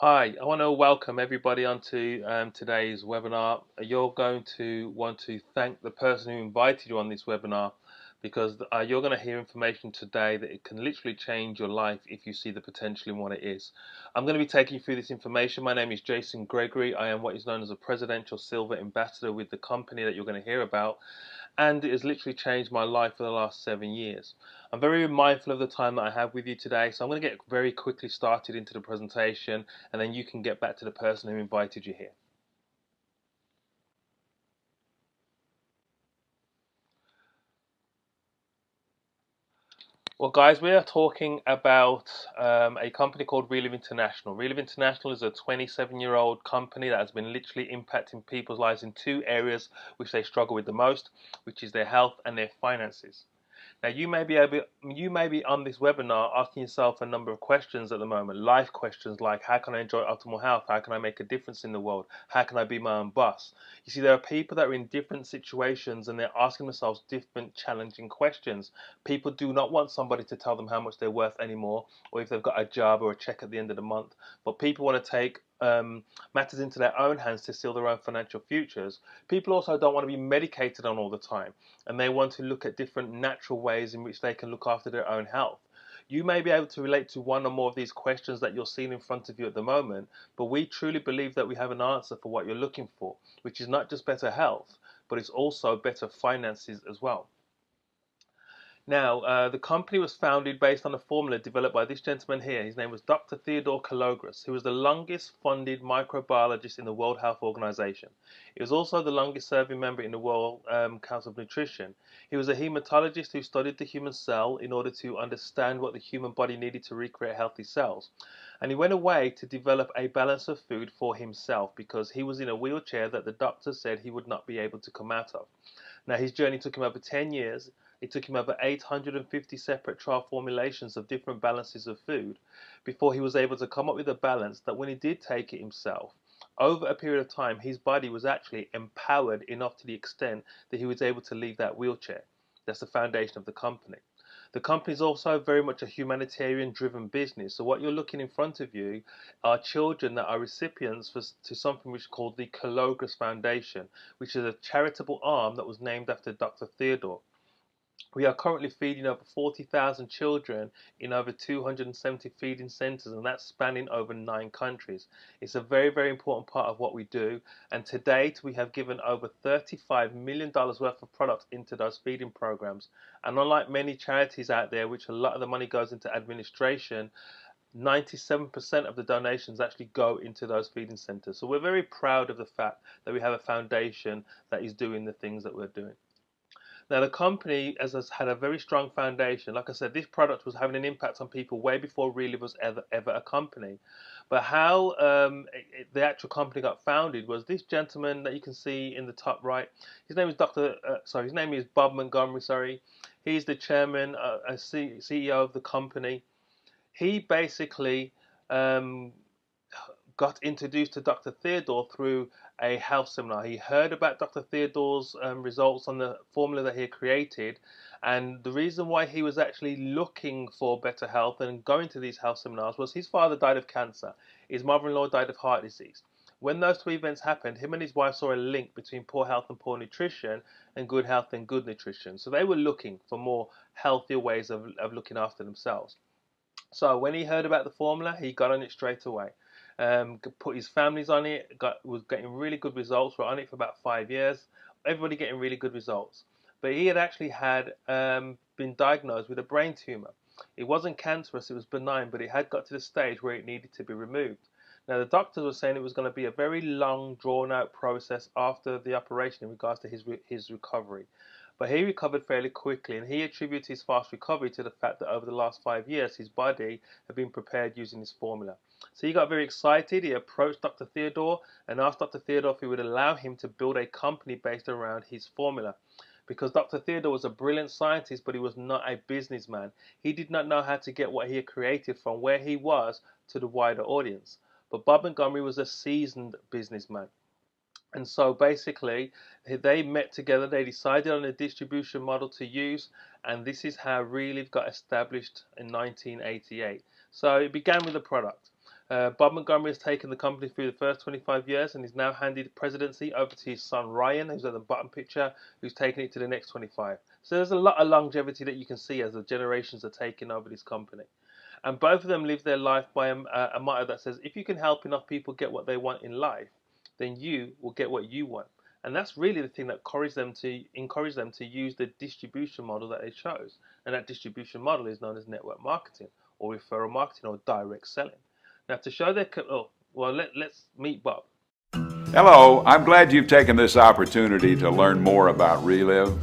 Hi, I want to welcome everybody onto today's webinar. You're going to want to thank the person who invited you on this webinar because you're going to hear information today that it can literally change your life if you see the potential in what it is. I'm going to be taking you through this information. My name is Jason Gregory. I am what is known as a Presidential Silver Ambassador with the company that you're going to hear about, and it has literally changed my life for the last 7 years. I'm very mindful of the time that I have with you today, so I'm going to get very quickly started into the presentation, and then you can get back to the person who invited you here. Well, guys, we are talking about a company called Reliv International. Reliv International is a 27-year-old company that has been literally impacting people's lives in two areas which they struggle with the most, which is their health and their finances. Now, you may be on this webinar asking yourself a number of questions at the moment, life questions like how can I enjoy optimal health? How can I make a difference in the world? How can I be my own boss? You see, there are people that are in different situations and they're asking themselves different challenging questions. People do not want somebody to tell them how much they're worth anymore, or if they've got a job or a check at the end of the month. But people want to take matters into their own hands to seal their own financial futures. People also don't want to be medicated on all the time, and they want to look at different natural ways in which they can look after their own health. You may be able to relate to one or more of these questions that you're seeing in front of you at the moment, but we truly believe that we have an answer for what you're looking for, which is not just better health, but it's also better finances as well. Now, the company was founded based on a formula developed by this gentleman here. His name was Dr. Theodore Kalogris, who was the longest funded microbiologist in the World Health Organization. He was also the longest serving member in the World Council of Nutrition. He was a hematologist who studied the human cell in order to understand what the human body needed to recreate healthy cells. And he went away to develop a balance of food for himself because he was in a wheelchair that the doctor said he would not be able to come out of. Now, his journey took him over 10 years. It took him over 850 separate trial formulations of different balances of food before he was able to come up with a balance that when he did take it himself, over a period of time, his body was actually empowered enough to the extent that he was able to leave that wheelchair. That's the foundation of the company. The company is also very much a humanitarian driven business. So what you're looking in front of you are children that are recipients to something which is called the Kalogris Foundation, which is a charitable arm that was named after Dr. Theodore. We are currently feeding over 40,000 children in over 270 feeding centres, and that's spanning over 9 countries. It's a very, very important part of what we do, and to date we have given over $35 million worth of products into those feeding programs. And unlike many charities out there, which a lot of the money goes into administration, 97% of the donations actually go into those feeding centres. So we're very proud of the fact that we have a foundation that is doing the things that we're doing. Now, the company has had a very strong foundation. Like I said, this product was having an impact on people way before Reliv was ever a company. But how the actual company got founded was this gentleman that you can see in the top right. His name is his name is Bob Montgomery. Sorry, he's the chairman, CEO of the company. He basically um, got introduced to Dr. Theodore through a health seminar. He heard about Dr. Theodore's results on the formula that he had created, and the reason why he was actually looking for better health and going to these health seminars was his father died of cancer, his mother-in-law died of heart disease. When those two events happened, him and his wife saw a link between poor health and poor nutrition, and good health and good nutrition. So they were looking for more healthier ways of looking after themselves. So when he heard about the formula, he got on it straight away. Put his families on it, was getting really good results. We're on it for about 5 years. Everybody getting really good results. But he had actually been diagnosed with a brain tumor. It wasn't cancerous, it was benign, but it had got to the stage where it needed to be removed. Now, the doctors were saying it was going to be a very long, drawn out process after the operation in regards to his recovery. But he recovered fairly quickly, and he attributed his fast recovery to the fact that over the last 5 years, his body had been prepared using this formula. So he got very excited. He approached Dr. Theodore and asked Dr. Theodore if he would allow him to build a company based around his formula. Because Dr. Theodore was a brilliant scientist, but he was not a businessman. He did not know how to get what he had created from where he was to the wider audience. But Bob Montgomery was a seasoned businessman. And so basically, they met together, they decided on a distribution model to use, and this is how Reliv got established in 1988. So it began with a product. Bob Montgomery has taken the company through the first 25 years and he's now handed the presidency over to his son Ryan, who's at the bottom picture, who's taking it to the next 25. So there's a lot of longevity that you can see as the generations are taking over this company. And both of them live their life by a motto that says, if you can help enough people get what they want in life, then you will get what you want. And that's really the thing that encourage them to use the distribution model that they chose. And that distribution model is known as network marketing or referral marketing or direct selling. Now, to show their, let's meet Bob. Hello, I'm glad you've taken this opportunity to learn more about Reliv.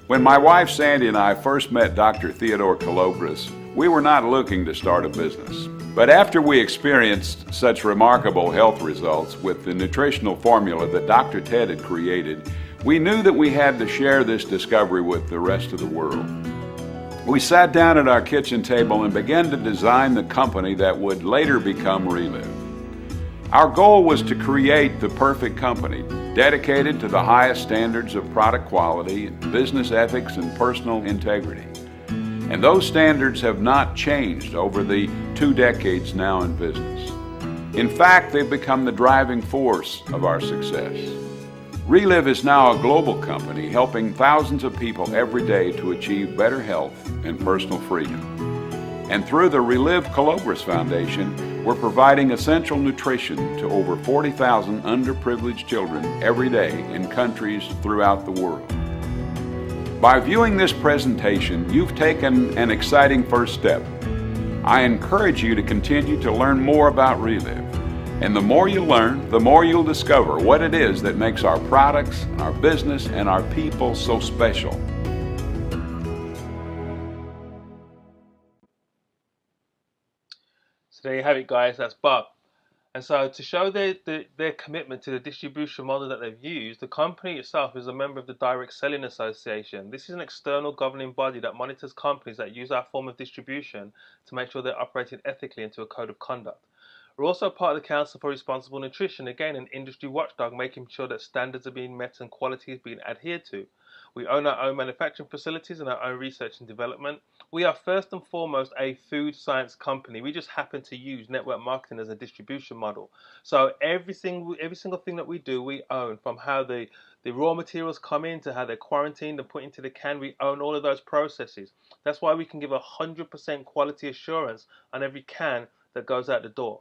When my wife Sandy and I first met Dr. Theodore Calogris, we were not looking to start a business. But after we experienced such remarkable health results with the nutritional formula that Dr. Ted had created, we knew that we had to share this discovery with the rest of the world. We sat down at our kitchen table and began to design the company that would later become Reliv. Our goal was to create the perfect company, dedicated to the highest standards of product quality, business ethics, and personal integrity. And those standards have not changed over the 2 decades now in business. In fact, they've become the driving force of our success. Reliv is now a global company helping thousands of people every day to achieve better health and personal freedom. And through the Reliv Calogris Foundation, we're providing essential nutrition to over 40,000 underprivileged children every day in countries throughout the world. By viewing this presentation, you've taken an exciting first step. I encourage you to continue to learn more about Reliv. And the more you learn, the more you'll discover what it is that makes our products, our business, and our people so special. So there you have it, guys. That's Bob. And so to show their commitment to the distribution model that they've used, the company itself is a member of the Direct Selling Association. This is an external governing body that monitors companies that use our form of distribution to make sure they're operating ethically into a code of conduct. We're also part of the Council for Responsible Nutrition, again an industry watchdog, making sure that standards are being met and quality is being adhered to. We own our own manufacturing facilities and our own research and development. We are first and foremost a food science company. We just happen to use network marketing as a distribution model. So every single thing that we do, we own, from how the raw materials come in to how they're quarantined and put into the can. We own all of those processes. That's why we can give 100% quality assurance on every can that goes out the door.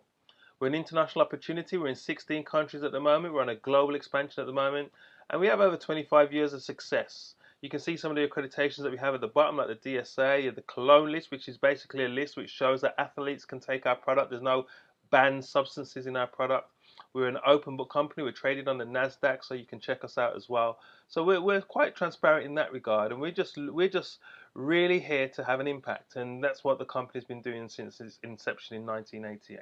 We're an international opportunity. We're in 16 countries at the moment. We're on a global expansion at the moment. And we have over 25 years of success. You can see some of the accreditations that we have at the bottom, like the DSA, the Cologne list, which is basically a list which shows that athletes can take our product. There's no banned substances in our product. We're an open book company. We're traded on the NASDAQ, so you can check us out as well. So we're quite transparent in that regard. And we're just really here to have an impact. And that's what the company's been doing since its inception in 1988.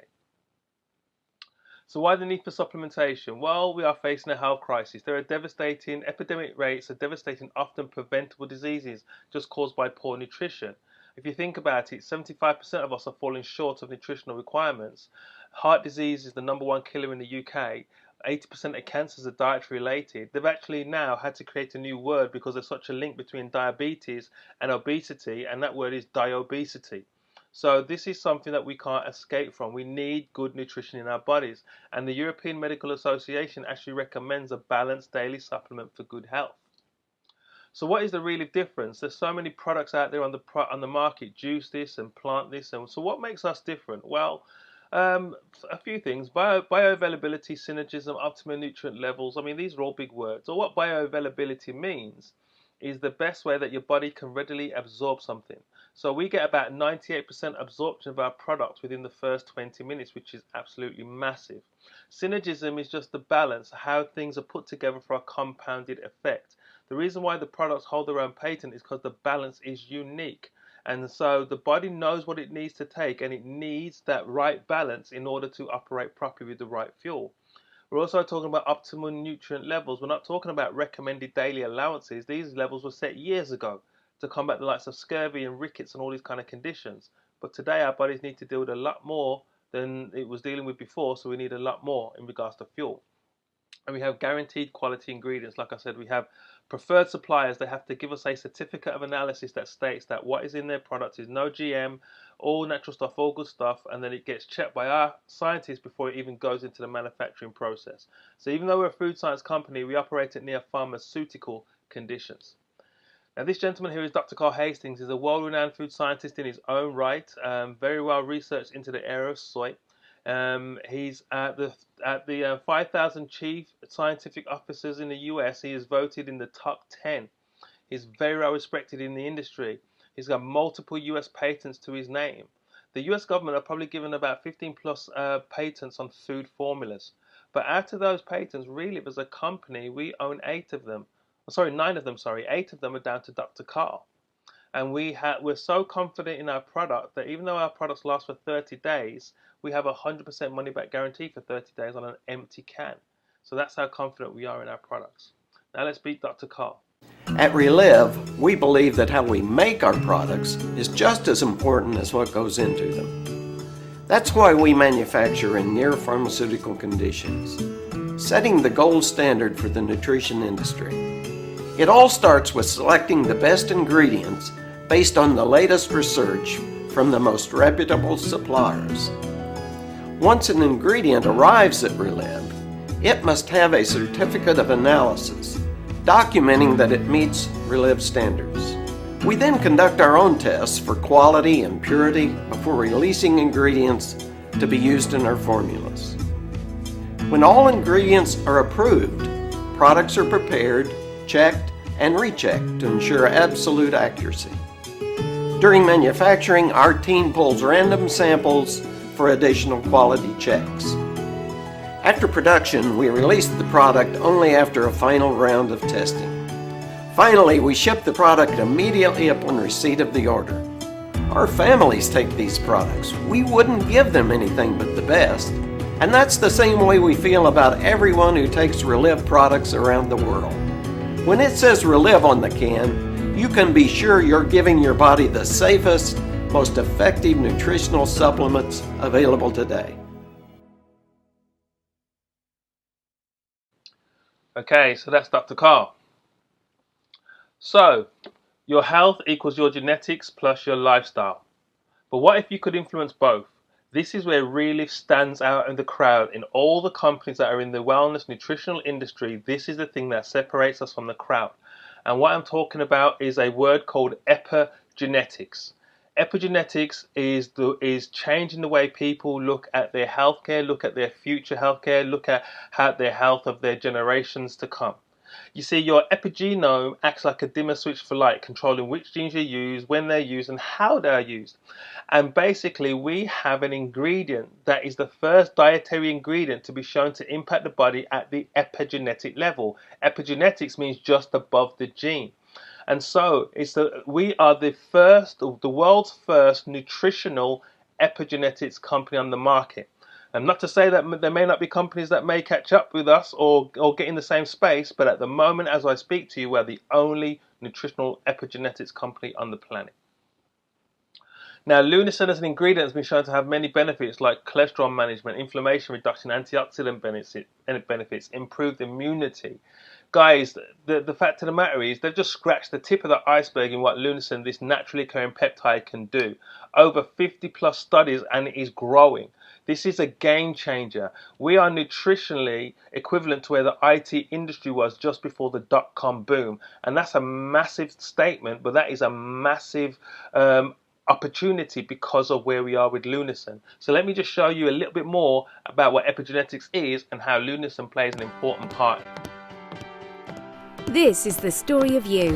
So why the need for supplementation? Well, we are facing a health crisis. There are devastating epidemic rates of devastating, often preventable diseases just caused by poor nutrition. If you think about it, 75% of us are falling short of nutritional requirements. Heart disease is the #1 killer in the UK. 80% of cancers are dietary related. They've actually now had to create a new word because there's such a link between diabetes and obesity, and that word is diobesity. So this is something that we can't escape from. We need good nutrition in our bodies. And the European Medical Association actually recommends a balanced daily supplement for good health. So what is the real difference? There's so many products out there on the market, juice this and plant this. And so what makes us different? Well, a few things. Bioavailability, synergism, optimal nutrient levels. I mean, these are all big words. So what bioavailability means is the best way that your body can readily absorb something. So we get about 98% absorption of our product within the first 20 minutes, which is absolutely massive. Synergism is just the balance, how things are put together for a compounded effect. The reason why the products hold their own patent is because the balance is unique. And so the body knows what it needs to take, and it needs that right balance in order to operate properly with the right fuel. We're also talking about optimal nutrient levels. We're not talking about recommended daily allowances. These levels were set years ago to combat the likes of scurvy and rickets and all these kind of conditions. But today our bodies need to deal with a lot more than it was dealing with before, so we need a lot more in regards to fuel. And we have guaranteed quality ingredients. Like I said, we have preferred suppliers. They have to give us a certificate of analysis that states that what is in their product is no GM, all natural stuff, all good stuff, and then it gets checked by our scientists before it even goes into the manufacturing process. So even though we're a food science company, we operate at near pharmaceutical conditions. Now, this gentleman here is Dr. Carl Hastings. He's a world-renowned food scientist in his own right, very well researched into the area of soy. He's at the 5,000 chief scientific officers in the US. He is voted in the top 10. He's very well respected in the industry. He's got multiple US patents to his name. The US government are probably given about 15 plus patents on food formulas. But out of those patents, really, as a company, we own 8 of them. Sorry, 9 of them, sorry. 8 of them are down to Dr. Carl. And we're so confident in our product that even though our products last for 30 days, we have a 100% money back guarantee for 30 days on an empty can. So that's how confident we are in our products. Now let's beat Dr. Carl. At Reliv, we believe that how we make our products is just as important as what goes into them. That's why we manufacture in near pharmaceutical conditions, setting the gold standard for the nutrition industry. It all starts with selecting the best ingredients based on the latest research from the most reputable suppliers. Once an ingredient arrives at Reliv, it must have a certificate of analysis documenting that it meets Reliv standards. We then conduct our own tests for quality and purity before releasing ingredients to be used in our formulas. When all ingredients are approved, products are prepared, checked, and rechecked to ensure absolute accuracy. During manufacturing, our team pulls random samples for additional quality checks. After production, we release the product only after a final round of testing. Finally, we ship the product immediately upon receipt of the order. Our families take these products. We wouldn't give them anything but the best. And that's the same way we feel about everyone who takes Reliv products around the world. When it says Reliv on the can, you can be sure you're giving your body the safest, most effective nutritional supplements available today. Okay, so that's Dr. Carl. So, your health equals your genetics plus your lifestyle. But what if you could influence both? This is where Reliv stands out in the crowd. In all the companies that are in the wellness nutritional industry, this is the thing that separates us from the crowd. And what I'm talking about is a word called epigenetics. Epigenetics is changing the way people look at their healthcare, look at their future healthcare, look at how their health of their generations to come. You see, your epigenome acts like a dimmer switch for light, controlling which genes you use, when they're used, and how they're used. And basically, we have an ingredient that is the first dietary ingredient to be shown to impact the body at the epigenetic level. Epigenetics means just above the gene. And so we are the world's first nutritional epigenetics company on the market. And not to say that there may not be companies that may catch up with us or get in the same space, but at the moment as I speak to you, we're the only nutritional epigenetics company on the planet. Now, Lunison as an ingredient has been shown to have many benefits like cholesterol management, inflammation reduction, antioxidant benefits, improved immunity. Guys, the fact of the matter is they've just scratched the tip of the iceberg in what Lunison, this naturally occurring peptide, can do. Over 50 plus studies, and it is growing. This is a game changer. We are nutritionally equivalent to where the IT industry was just before the dot-com boom. And that's a massive statement, but that is a massive opportunity because of where we are with Lunison. So let me just show you a little bit more about what epigenetics is and how Lunison plays an important part. This is the story of you.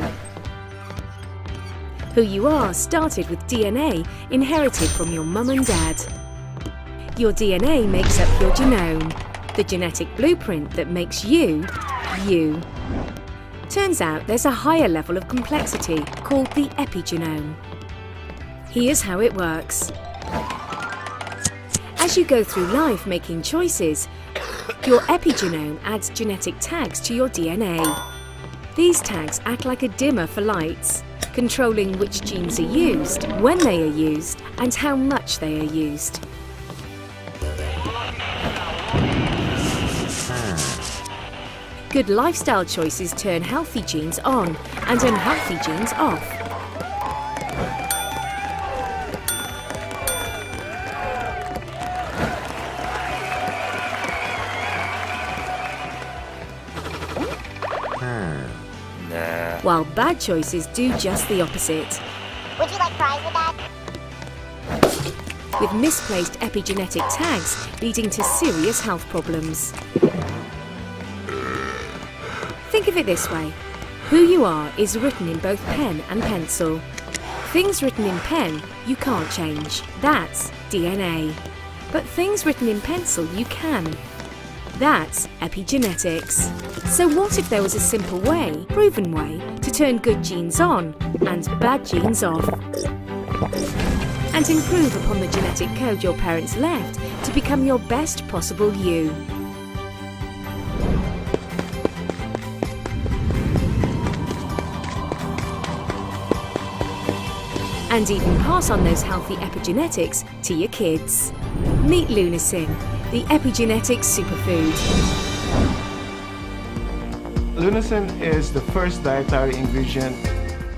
Who you are started with DNA inherited from your mum and dad. Your DNA makes up your genome, the genetic blueprint that makes you, you. Turns out there's a higher level of complexity called the epigenome. Here's how it works. As you go through life making choices, your epigenome adds genetic tags to your DNA. These tags act like a dimmer for lights, controlling which genes are used, when they are used, and how much they are used. Good lifestyle choices turn healthy genes on and unhealthy genes off. While bad choices do just the opposite. Would you like fries with that? With misplaced epigenetic tags leading to serious health problems. Think of it this way. Who you are is written in both pen and pencil. Things written in pen you can't change. That's DNA. But things written in pencil you can. That's epigenetics. So what if there was a simple way, proven way, to turn good genes on and bad genes off? And improve upon the genetic code your parents left to become your best possible you. And even pass on those healthy epigenetics to your kids. Meet Lunacin, the epigenetic superfood. Lunacin is the first dietary ingredient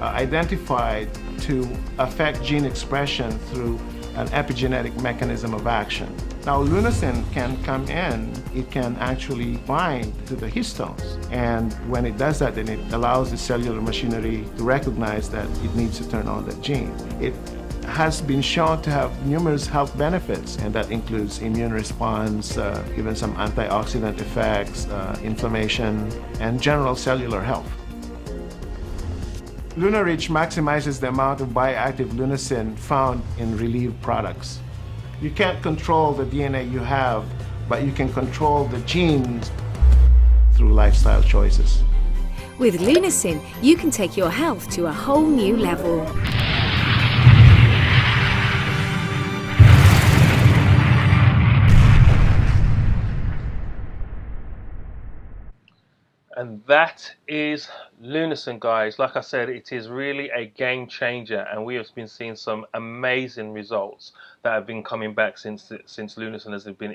identified to affect gene expression through an epigenetic mechanism of action. Now, Lunacin can come in, it can actually bind to the histones. And when it does that, then it allows the cellular machinery to recognize that it needs to turn on that gene. It has been shown to have numerous health benefits, and that includes immune response, even some antioxidant effects, inflammation, and general cellular health. LunaRich maximizes the amount of bioactive lunacin found in Reliv products. You can't control the DNA you have, but you can control the genes through lifestyle choices. With Lunacin, you can take your health to a whole new level. And that is Lunacin, guys. Like I said, it is really a game changer, and we have been seeing some amazing results that have been coming back since Lunacin has been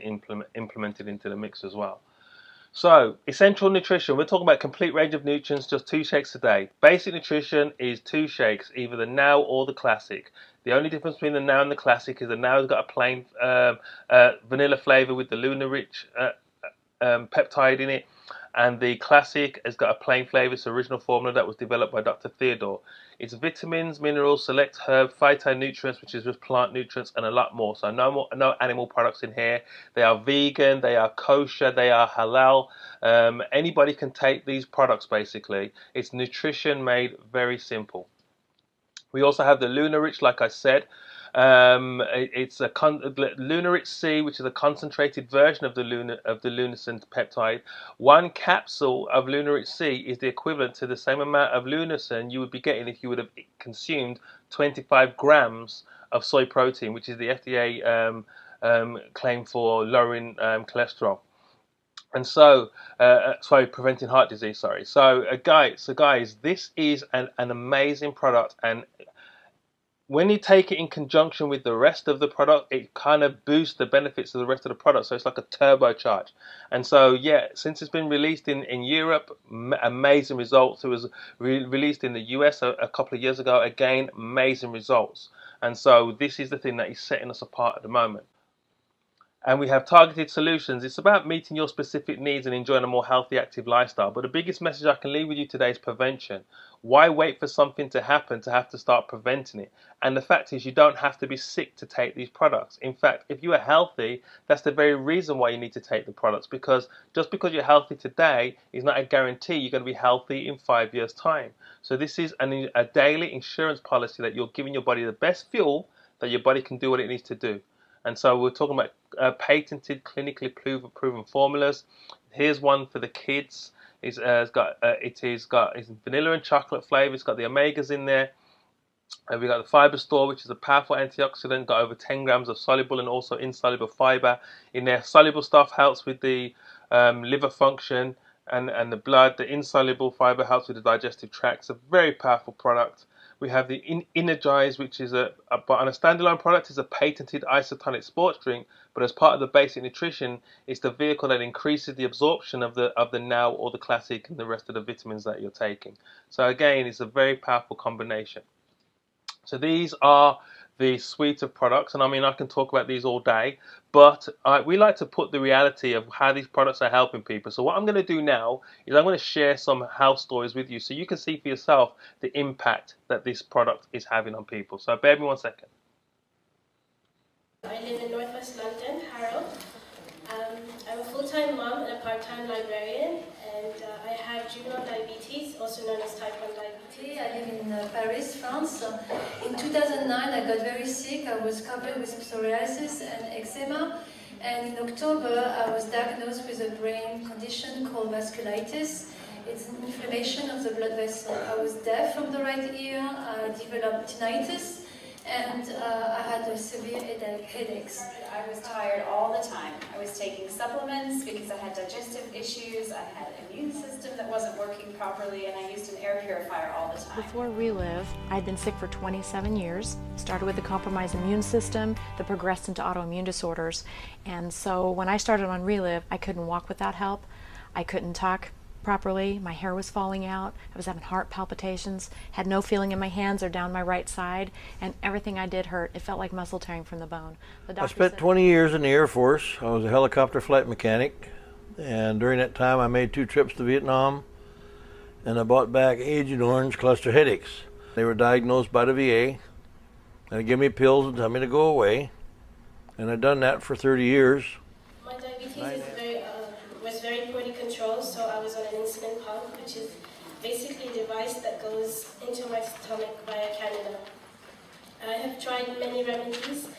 implemented into the mix as well. So, essential nutrition. We're talking about complete range of nutrients, just 2 shakes a day. Basic nutrition is 2 shakes, either the Now or the Classic. The only difference between the Now and the Classic is the Now has got a plain vanilla flavor with the LunaRich peptide in it. And the Classic has got a plain flavor. It's the original formula that was developed by Dr. Theodore. It's vitamins, minerals, select herb, phytonutrients, which is just plant nutrients, and a lot more. So no animal products in here. They are vegan, they are kosher, they are halal. Anybody can take these products, basically. It's nutrition made very simple. We also have the LunaRich, like I said. It's a LunaRich C, which is a concentrated version of the Lunacin peptide. 1 capsule of LunaRich C is the equivalent to the same amount of Lunacin you would be getting if you would have consumed 25 grams of soy protein, which is the FDA claim for lowering cholesterol. And so, preventing heart disease. Sorry. So, guys, this is an amazing product, and when you take it in conjunction with the rest of the product, it kind of boosts the benefits of the rest of the product. So it's like a turbocharge. And so, yeah, since it's been released in Europe, amazing results. It was released in the US a couple of years ago. Again, amazing results. And so this is the thing that is setting us apart at the moment. And we have targeted solutions. It's about meeting your specific needs and enjoying a more healthy, active lifestyle. But the biggest message I can leave with you today is prevention. Why wait for something to happen to have to start preventing it? And the fact is, you don't have to be sick to take these products. In fact, if you are healthy, that's the very reason why you need to take the products. Because just because you're healthy today is not a guarantee you're going to be healthy in 5 years' time. So this is a daily insurance policy that you're giving your body the best fuel that your body can do what it needs to do. And so we're talking about patented, clinically proven formulas. Here's one for the kids. It's vanilla and chocolate flavor. It's got the omegas in there. And we've got the Fiber Store, which is a powerful antioxidant. Got over 10 grams of soluble and also insoluble fiber in there. Soluble stuff helps with the liver function and the blood. The insoluble fiber helps with the digestive tract. It's a very powerful product. We have the Energize, which is but on a standalone product, is a patented isotonic sports drink. But as part of the basic nutrition, it's the vehicle that increases the absorption of the Now or the Classic and the rest of the vitamins that you're taking. So again, it's a very powerful combination. So these are the suite of products, and I mean I can talk about these all day, but we like to put the reality of how these products are helping people. So what I'm going to do now is I'm going to share some health stories with you so you can see for yourself the impact that this product is having on people. So bear with me 1 second. I live in Northwest London, Harrow. I'm a full-time mom and a part-time librarian, and I have juvenile diabetes, also known as type 1 diabetes. I live in Paris, France. In 2009, I got very sick. I was covered with psoriasis and eczema, and in October, I was diagnosed with a brain condition called vasculitis. It's an inflammation of the blood vessel. I was deaf from the right ear. I developed tinnitus, and I had severe headaches. I was tired all the time. I was taking supplements because I had digestive issues, I had an immune system that wasn't working properly, and I used an air purifier all the time. Before Reliv, I'd been sick for 27 years. Started with a compromised immune system that progressed into autoimmune disorders. And so when I started on Reliv, I couldn't walk without help. I couldn't talk properly. My hair was falling out. I was having heart palpitations, had no feeling in my hands or down my right side, and everything I did hurt. It felt like muscle tearing from the bone. I spent 20 years in the Air Force. I was a helicopter flight mechanic, and during that time I made 2 trips to Vietnam, and I brought back Agent Orange cluster headaches. They were diagnosed by the VA, and they gave me pills and told me to go away, and I'd done that for 30 years. My diabetes was very poorly controlled, so I was on an insulin pump, which is basically a device that goes into my stomach via Canada. I have tried many remedies,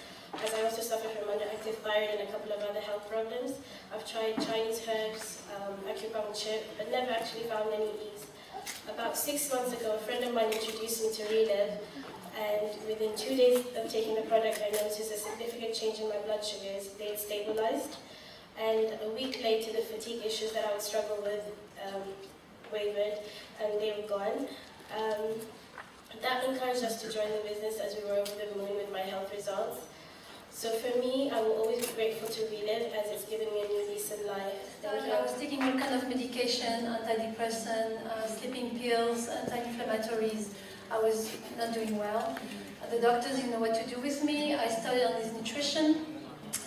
as I also suffer from underactive thyroid and a couple of other health problems. I've tried Chinese herbs, acupuncture, but never actually found any ease. About 6 months ago, a friend of mine introduced me to Reliv, and within 2 days of taking the product, I noticed a significant change in my blood sugars. They had stabilized. And a week later, the fatigue issues that I would struggle with wavered, and they were gone. That encouraged us to join the business as we were over the moon with my health results. So for me, I will always be grateful to Reliv as it's given me a new lease of life. I was taking all kind of medication, antidepressant, sleeping pills, anti-inflammatories. I was not doing well. The doctors didn't know what to do with me. I started on this nutrition.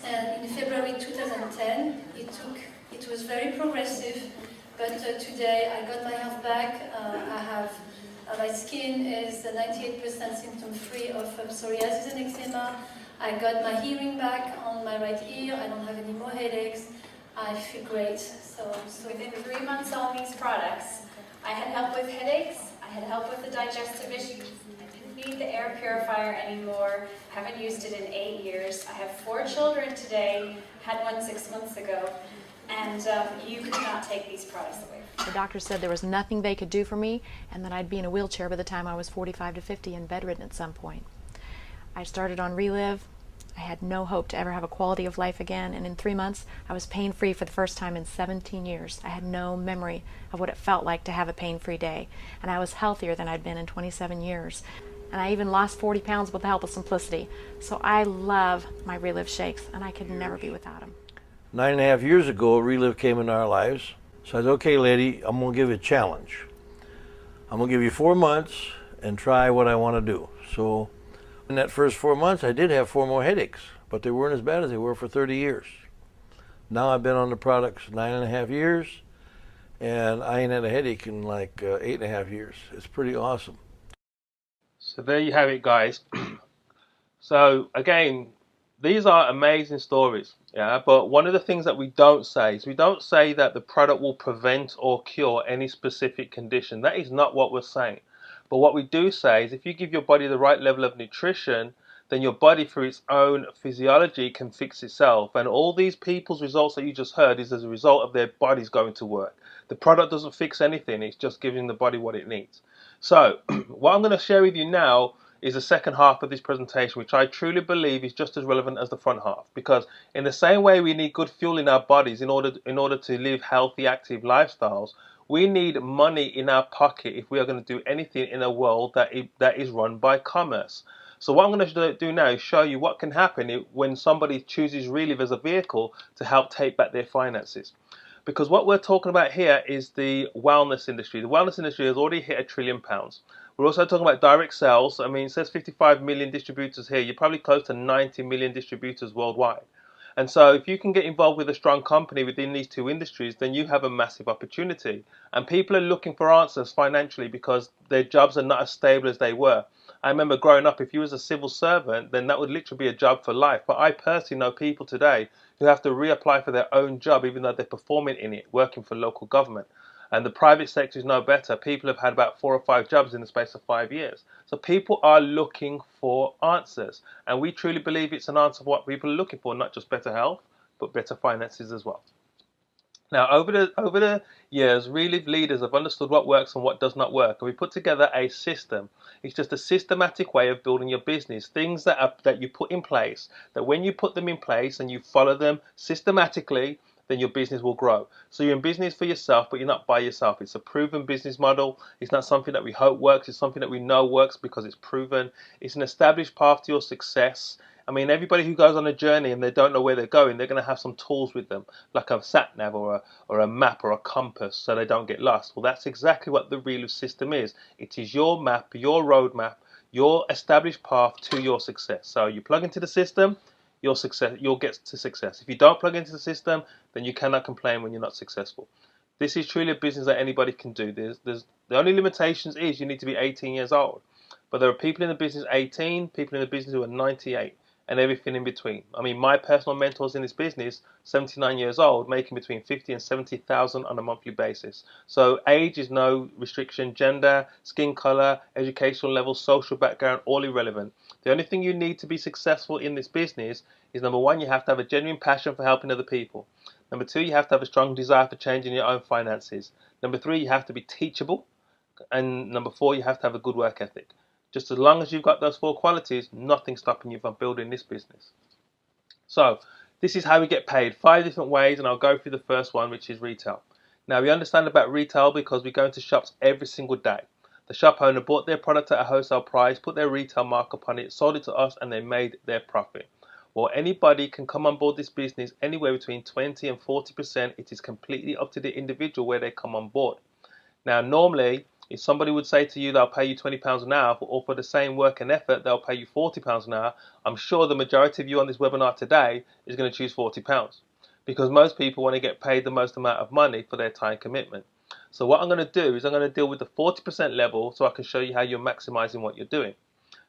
And in February 2010, it was very progressive, but today I got my health back. My skin is 98% symptom-free of psoriasis and eczema. I got my hearing back on my right ear. I don't have any more headaches. I feel great. So within 3 months on these products, I had help with headaches, I had help with the digestive issues. Need the air purifier anymore. Haven't used it in 8 years. I have 4 children today, had one 6 months ago, and you could not take these products away. The doctor said there was nothing they could do for me, and that I'd be in a wheelchair by the time I was 45 to 50 and bedridden at some point. I started on Reliv. I had no hope to ever have a quality of life again, and in 3 months I was pain-free for the first time in 17 years. I had no memory of what it felt like to have a pain-free day, and I was healthier than I'd been in 27 years. And I even lost 40 pounds with the help of Simplicity. So I love my Reliv shakes, and I could never be without them. 9.5 years ago, Reliv came into our lives. So I said, okay, lady, I'm going to give you a challenge. I'm going to give you 4 months and try what I want to do. So in that first 4 months, I did have 4 more headaches, but they weren't as bad as they were for 30 years. Now I've been on the products 9.5 years, and I ain't had a headache in like 8.5 years. It's pretty awesome. So there you have it, guys. So again, these are amazing stories, yeah, but one of the things that we don't say is we don't say that the product will prevent or cure any specific condition. That is not what we're saying. But what we do say is if you give your body the right level of nutrition, then your body through its own physiology can fix itself. And all these people's results that you just heard is as a result of their bodies going to work. The product doesn't fix anything, it's just giving the body what it needs. So what I'm going to share with you now is the second half of this presentation, which I truly believe is just as relevant as the front half, because in the same way we need good fuel in our bodies in order to live healthy, active lifestyles, We need money in our pocket if we are going to do anything in a world that is run by commerce. So what I'm going to do now is show you what can happen when somebody chooses Reliv as a vehicle to help take back their finances. Because what we're talking about here is the wellness industry. The wellness industry has already hit £1 trillion. We're also talking about direct sales. I mean, it says 55 million distributors here. You're probably close to 90 million distributors worldwide. And so if you can get involved with a strong company within these two industries, then you have a massive opportunity. And people are looking for answers financially because their jobs are not as stable as they were. I remember growing up, if you was a civil servant, then that would literally be a job for life. But I personally know people today who have to reapply for their own job, even though they're performing in it, working for local government. And the private sector is no better. People have had about 4 or 5 jobs in the space of 5 years. So people are looking for answers. And we truly believe it's an answer for what people are looking for, not just better health, but better finances as well. Now, over the years, Reliv leaders have understood what works and what does not work, and we put together a system. It's just a systematic way of building your business. Things that you put in place, that when you put them in place and you follow them systematically, then your business will grow. So you're in business for yourself, but you're not by yourself. It's a proven business model. It's not something that we hope works. It's something that we know works because it's proven. It's an established path to your success. I mean, everybody who goes on a journey and they don't know where they're going, they're going to have some tools with them, like a sat nav or a map or a compass, so they don't get lost. Well, that's exactly what the Reliv system is. It is your map, your roadmap, your established path to your success. So you plug into the system, you'll get to success. If you don't plug into the system, then you cannot complain when you're not successful. This is truly a business that anybody can do. The only limitations is you need to be 18 years old. But there are people in the business 18, people in the business who are 98, and everything in between. I mean, my personal mentors in this business, 79 years old, making between 50 and 70,000 on a monthly basis. So age is no restriction, gender, skin color, educational level, social background, all irrelevant. The only thing you need to be successful in this business is, number one, you have to have a genuine passion for helping other people. Number two, you have to have a strong desire for changing your own finances. Number three, you have to be teachable. And number four, you have to have a good work ethic. Just as long as you've got those 4 qualities, nothing's stopping you from building this business. So this is how we get paid. 5 different ways, and I'll go through the first one, which is retail. Now, we understand about retail because we go into shops every single day. The shop owner bought their product at a wholesale price, put their retail markup on it, sold it to us, and they made their profit. Well, anybody can come on board this business anywhere between 20 and 40%. It is completely up to the individual where they come on board. Now, normally, if somebody would say to you they'll pay you £20 an hour, or for the same work and effort they'll pay you £40 an hour, I'm sure the majority of you on this webinar today is going to choose £40, because most people want to get paid the most amount of money for their time commitment. So what I'm going to do is I'm going to deal with the 40% level so I can show you how you're maximising what you're doing.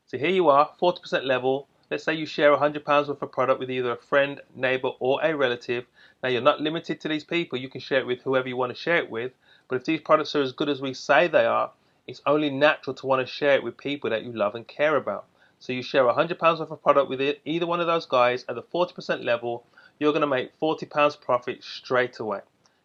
So here you are, 40% level. Let's say you share £100 worth of product with either a friend, neighbour or a relative. Now, you're not limited to these people. You can share it with whoever you want to share it with. But if these products are as good as we say they are, it's only natural to want to share it with people that you love and care about. So you share £100 worth of product with either one of those guys at the 40% level, you're going to make £40 profit straight away.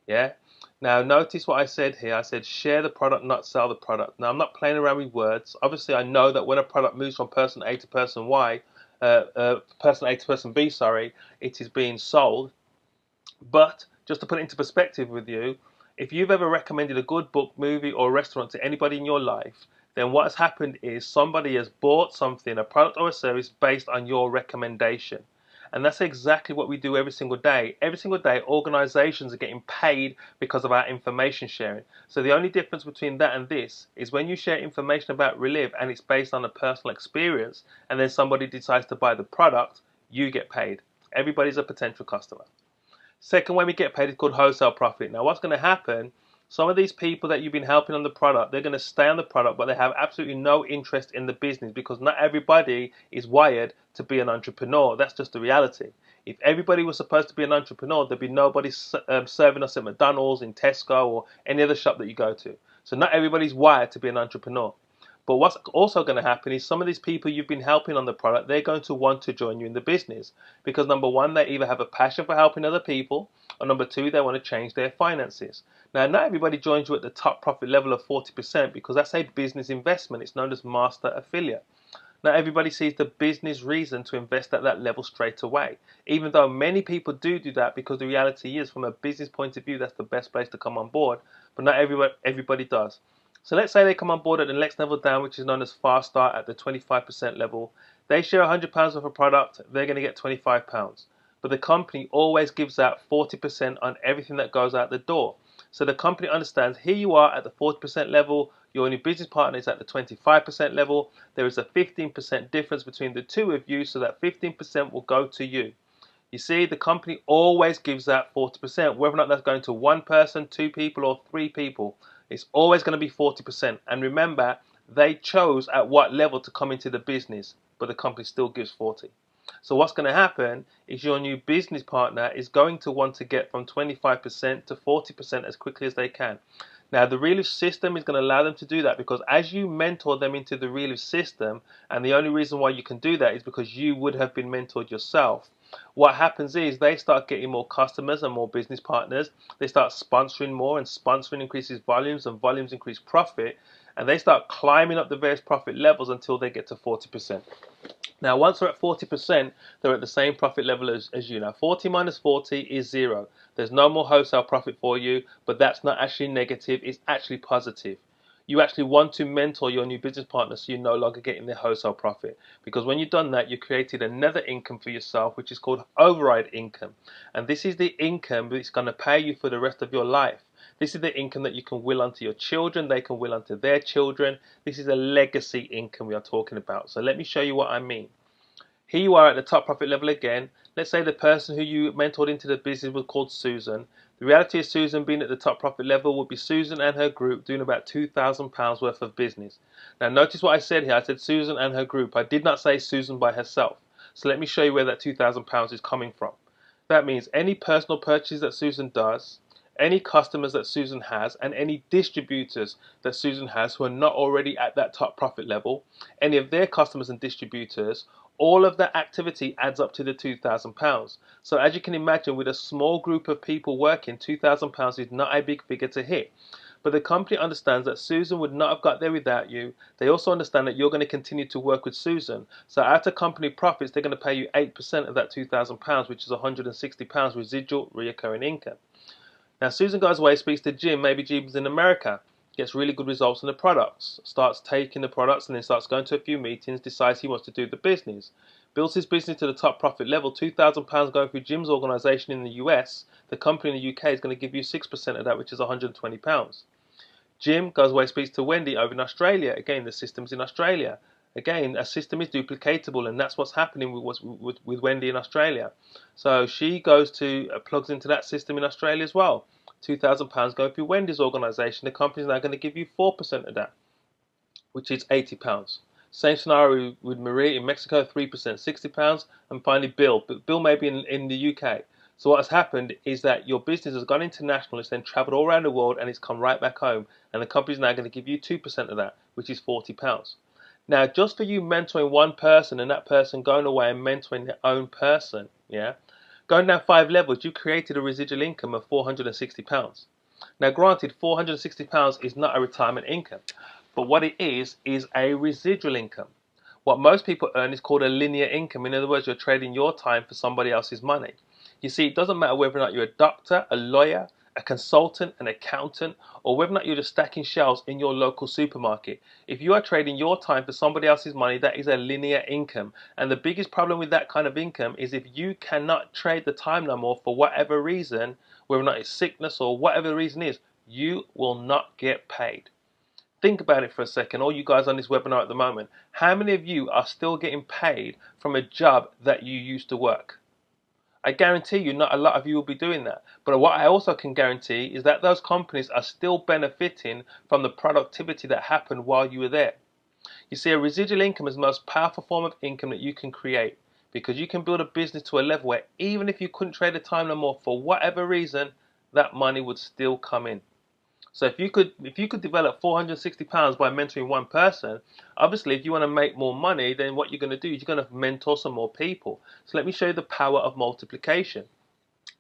Yeah? Now, notice what I said here. I said share the product, not sell the product. Now, I'm not playing around with words. Obviously, I know that when a product moves from person A to person Y, person A to person B, it is being sold. But just to put it into perspective with you, if you've ever recommended a good book, movie, or restaurant to anybody in your life, then what has happened is somebody has bought something, a product or a service, based on your recommendation. And that's exactly what we do every single day. Every single day, organizations are getting paid because of our information sharing. So the only difference between that and this is when you share information about Reliv and it's based on a personal experience, and then somebody decides to buy the product, you get paid. Everybody's a potential customer. Second way we get paid is called wholesale profit. Now, what's going to happen, some of these people that you've been helping on the product, they're going to stay on the product, but they have absolutely no interest in the business because not everybody is wired to be an entrepreneur. That's just the reality. If everybody was supposed to be an entrepreneur, there'd be nobody serving us at McDonald's, in Tesco, or any other shop that you go to. So not everybody's wired to be an entrepreneur. But what's also going to happen is some of these people you've been helping on the product, they're going to want to join you in the business. Because number one, they either have a passion for helping other people, or number two, they want to change their finances. Now, not everybody joins you at the top profit level of 40% because that's a business investment. It's known as master affiliate. Not everybody sees the business reason to invest at that level straight away, even though many people do that, because the reality is, from a business point of view, that's the best place to come on board, but not everybody does. So let's say they come on board at the next level down, which is known as fast start, at the 25% level. They share £100 worth of product, they're going to get £25. But the company always gives out 40% on everything that goes out the door. So the company understands, here you are at the 40% level, your new business partner is at the 25% level. There is a 15% difference between the two of you, so that 15% will go to you. You see, the company always gives out 40%, whether or not that's going to one person, two people, or three people. It's always going to be 40%. And remember, they chose at what level to come into the business, but the company still gives 40. So what's going to happen is your new business partner is going to want to get from 25% to 40% as quickly as they can. Now, the Reliv system is going to allow them to do that, because as you mentor them into the Reliv system, and the only reason why you can do that is because you would have been mentored yourself, what happens is they start getting more customers and more business partners. They start sponsoring more, and sponsoring increases volumes, and volumes increase profit, and they start climbing up the various profit levels until they get to 40%. Now, once they're at 40%, they're at the same profit level as you. Now, 40 minus 40 is 0. There's no more wholesale profit for you, but that's not actually negative, it's actually positive. You actually want to mentor your new business partner so you're no longer getting the wholesale profit. Because when you've done that, you've created another income for yourself, which is called override income. And this is the income that's going to pay you for the rest of your life. This is the income that you can will onto your children, they can will onto their children. This is a legacy income we are talking about. So let me show you what I mean. Here you are at the top profit level again. Let's say the person who you mentored into the business was called Susan. The reality of Susan being at the top profit level would be Susan and her group doing about £2,000 worth of business. Now notice what I said here. I said Susan and her group. I did not say Susan by herself. So let me show you where that £2,000 is coming from. That means any personal purchase that Susan does, any customers that Susan has, and any distributors that Susan has who are not already at that top profit level, any of their customers and distributors, all of that activity adds up to the £2,000. So as you can imagine, with a small group of people working, £2,000 is not a big figure to hit. But the company understands that Susan would not have got there without you. They also understand that you're going to continue to work with Susan. So out of company profits, they're going to pay you 8% of that £2,000, which is £160 residual reoccurring income. Now Susan goes away, speaks to Jim. Maybe Jim's in America, gets really good results in the products, starts taking the products, and then starts going to a few meetings, decides he wants to do the business, builds his business to the top profit level. £2,000 going through Jim's organisation in the US. The company in the UK is going to give you 6% of that, which is £120. Jim goes away, speaks to Wendy over in Australia. Again, the system's in Australia. Again, a system is duplicatable, and that's what's happening with Wendy in Australia. So she goes to plugs into that system in Australia as well. £2,000 going through Wendy's organisation. The company's now going to give you 4% of that, which is £80. Same scenario with Marie in Mexico, 3%, £60. And finally Bill. But Bill may be in the UK. So what has happened is that your business has gone international, it's then travelled all around the world, and it's come right back home. And the company's now going to give you 2% of that, which is £40. Now, just for you mentoring one person and that person going away and mentoring their own person, yeah, going down 5 levels, you created a residual income of £460. Now, granted, £460 is not a retirement income, but what it is a residual income. What most people earn is called a linear income. In other words, you're trading your time for somebody else's money. You see, it doesn't matter whether or not you're a doctor, a lawyer, a consultant, an accountant, or whether or not you're just stacking shelves in your local supermarket. If you are trading your time for somebody else's money, that is a linear income. And the biggest problem with that kind of income is if you cannot trade the time no more for whatever reason, whether or not it's sickness or whatever the reason is, you will not get paid. Think about it for a second, all you guys on this webinar at the moment. How many of you are still getting paid from a job that you used to work? I guarantee you not a lot of you will be doing that. But what I also can guarantee is that those companies are still benefiting from the productivity that happened while you were there. You see, a residual income is the most powerful form of income that you can create, because you can build a business to a level where even if you couldn't trade the time no more for whatever reason, that money would still come in. So if you could develop £460 by mentoring one person, obviously if you want to make more money, then what you're going to do is you're going to mentor some more people. So let me show you the power of multiplication.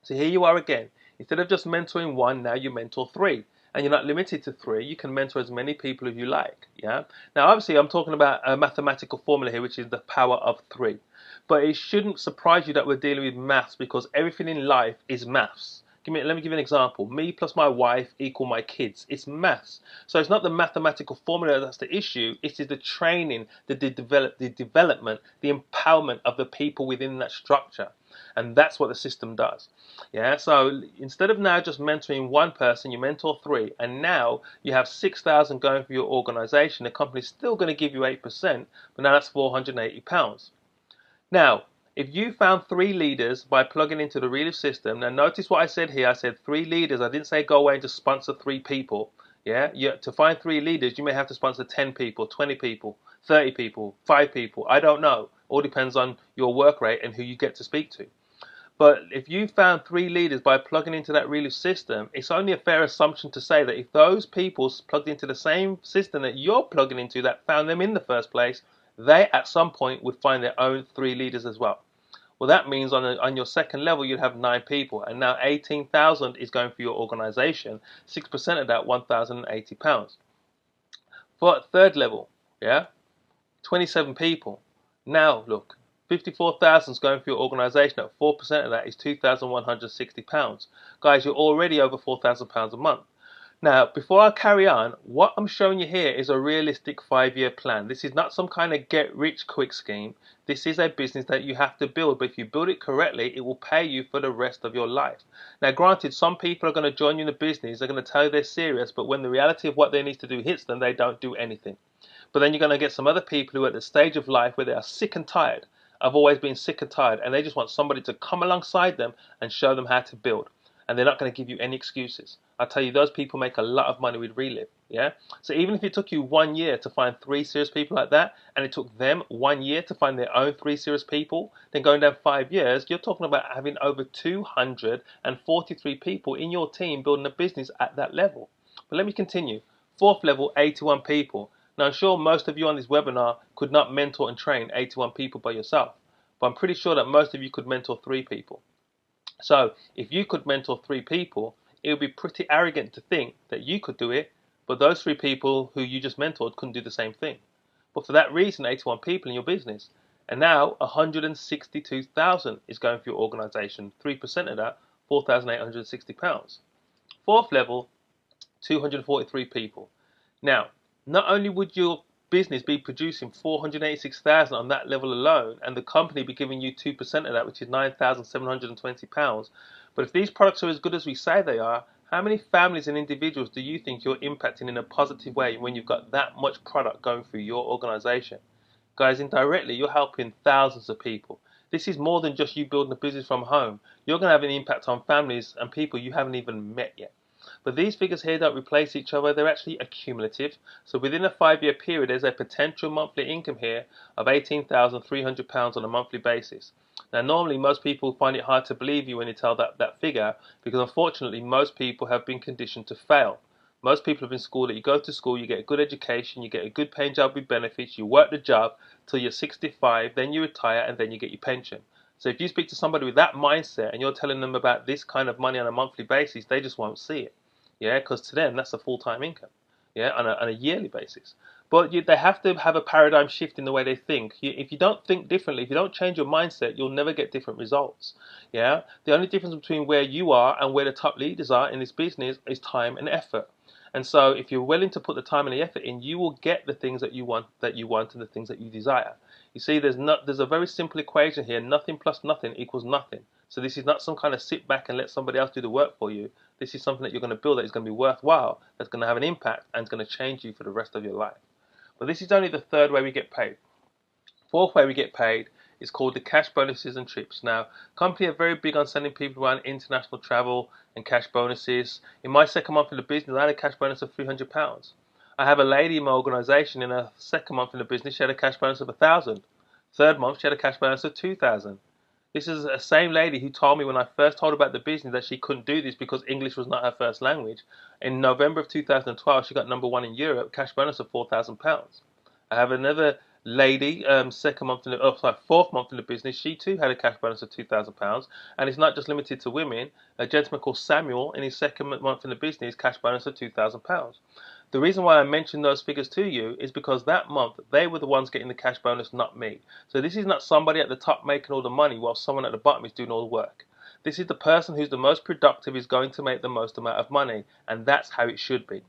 So here you are again. Instead of just mentoring one, now you mentor 3. and you're not limited to 3. You can mentor as many people as you like. Yeah. Now, obviously, I'm talking about a mathematical formula here, which is the power of 3. But it shouldn't surprise you that we're dealing with maths, because everything in life is maths. Let me give you an example. Me plus my wife equal my kids. It's maths. So it's not the mathematical formula that's the issue. It is the training, the development, the empowerment of the people within that structure. And that's what the system does. Yeah. So instead of now just mentoring one person, you mentor 3, and now you have 6,000 going for your organization. The company's still going to give you 8%, but now that's £480. Now, if you found 3 leaders by plugging into the Reliv system, now notice what I said here. I said 3 leaders. I didn't say go away and just sponsor 3 people. Yeah, to find 3 leaders, you may have to sponsor 10 people, 20 people, 30 people, 5 people. I don't know. All depends on your work rate and who you get to speak to. But if you found 3 leaders by plugging into that Reliv system, it's only a fair assumption to say that if those people plugged into the same system that you're plugging into that found them in the first place, they at some point would find their own 3 leaders as well. Well, that means on your second level, you'd have 9 people. And now 18,000 is going for your organization. 6% of that, £1,080. For third level, yeah, 27 people. Now, look, 54,000 is going for your organization. At 4% of that is £2,160. Guys, you're already over £4,000 a month. Now, before I carry on, what I'm showing you here is a realistic 5-year plan. This is not some kind of get-rich-quick scheme. This is a business that you have to build, but if you build it correctly, it will pay you for the rest of your life. Now, granted, some people are going to join you in the business, they're going to tell you they're serious, but when the reality of what they need to do hits them, they don't do anything. But then you're going to get some other people who are at the stage of life where they are sick and tired. I've always been sick and tired, and they just want somebody to come alongside them and show them how to build. And they're not going to give you any excuses. I tell you, those people make a lot of money with Reliv. Yeah. So even if it took you 1 year to find 3 serious people like that, and it took them 1 year to find their own 3 serious people, then going down 5 years, you're talking about having over 243 people in your team building a business at that level. But let me continue. 4th level, 81 people. Now, I'm sure most of you on this webinar could not mentor and train 81 people by yourself, but I'm pretty sure that most of you could mentor 3 people. So if you could mentor 3 people, it would be pretty arrogant to think that you could do it, but those 3 people who you just mentored couldn't do the same thing. But for that reason, 81 people in your business. And now 162,000 is going for your organization. 3% of that, £4,860. 4th level, 243 people. Now, not only would your business be producing 486,000 on that level alone, and the company be giving you 2% of that, which is £9,720. But if these products are as good as we say they are, how many families and individuals do you think you're impacting in a positive way when you've got that much product going through your organization? Guys, indirectly, you're helping thousands of people. This is more than just you building a business from home. You're going to have an impact on families and people you haven't even met yet. But these figures here don't replace each other, they're actually accumulative. So within a 5-year period, there's a potential monthly income here of £18,300 on a monthly basis. Now, normally most people find it hard to believe you when you tell that figure, because unfortunately most people have been conditioned to fail. Most people have been schooled that you go to school, you get a good education, you get a good paying job with benefits, you work the job till you're 65, then you retire, and then you get your pension. So if you speak to somebody with that mindset and you're telling them about this kind of money on a monthly basis, they just won't see it. Yeah, because to them that's a full-time income. Yeah, on a yearly basis. But they have to have a paradigm shift in the way they think. If you don't think differently, if you don't change your mindset, you'll never get different results. Yeah, the only difference between where you are and where the top leaders are in this business is time and effort. And so if you're willing to put the time and the effort in, you will get the things that you want and the things that you desire. You see, there's a very simple equation here. Nothing plus nothing equals nothing. So this is not some kind of sit back and let somebody else do the work for you. This is something that you're going to build that is going to be worthwhile, that's going to have an impact, and it's going to change you for the rest of your life. But this is only the 3rd way we get paid. 4th way we get paid is called the cash bonuses and trips. Now, company are very big on sending people around international travel and cash bonuses. In my 2nd month in the business, I had a cash bonus of £300. I have a lady in my organisation in her 2nd month in the business, she had a cash bonus of £1,000. 3rd month, she had a cash bonus of £2,000. This is the same lady who told me when I first told her about the business that she couldn't do this because English was not her first language. In November of 2012, she got #1 in Europe, cash bonus of £4,000. I have another lady, fourth month in the business, she too had a cash bonus of £2,000, and it's not just limited to women. A gentleman called Samuel, in his second month in the business, cash bonus of £2,000. The reason why I mentioned those figures to you is because that month they were the ones getting the cash bonus, not me. So this is not somebody at the top making all the money while someone at the bottom is doing all the work. This is the person who's the most productive is going to make the most amount of money, and that's how it should be.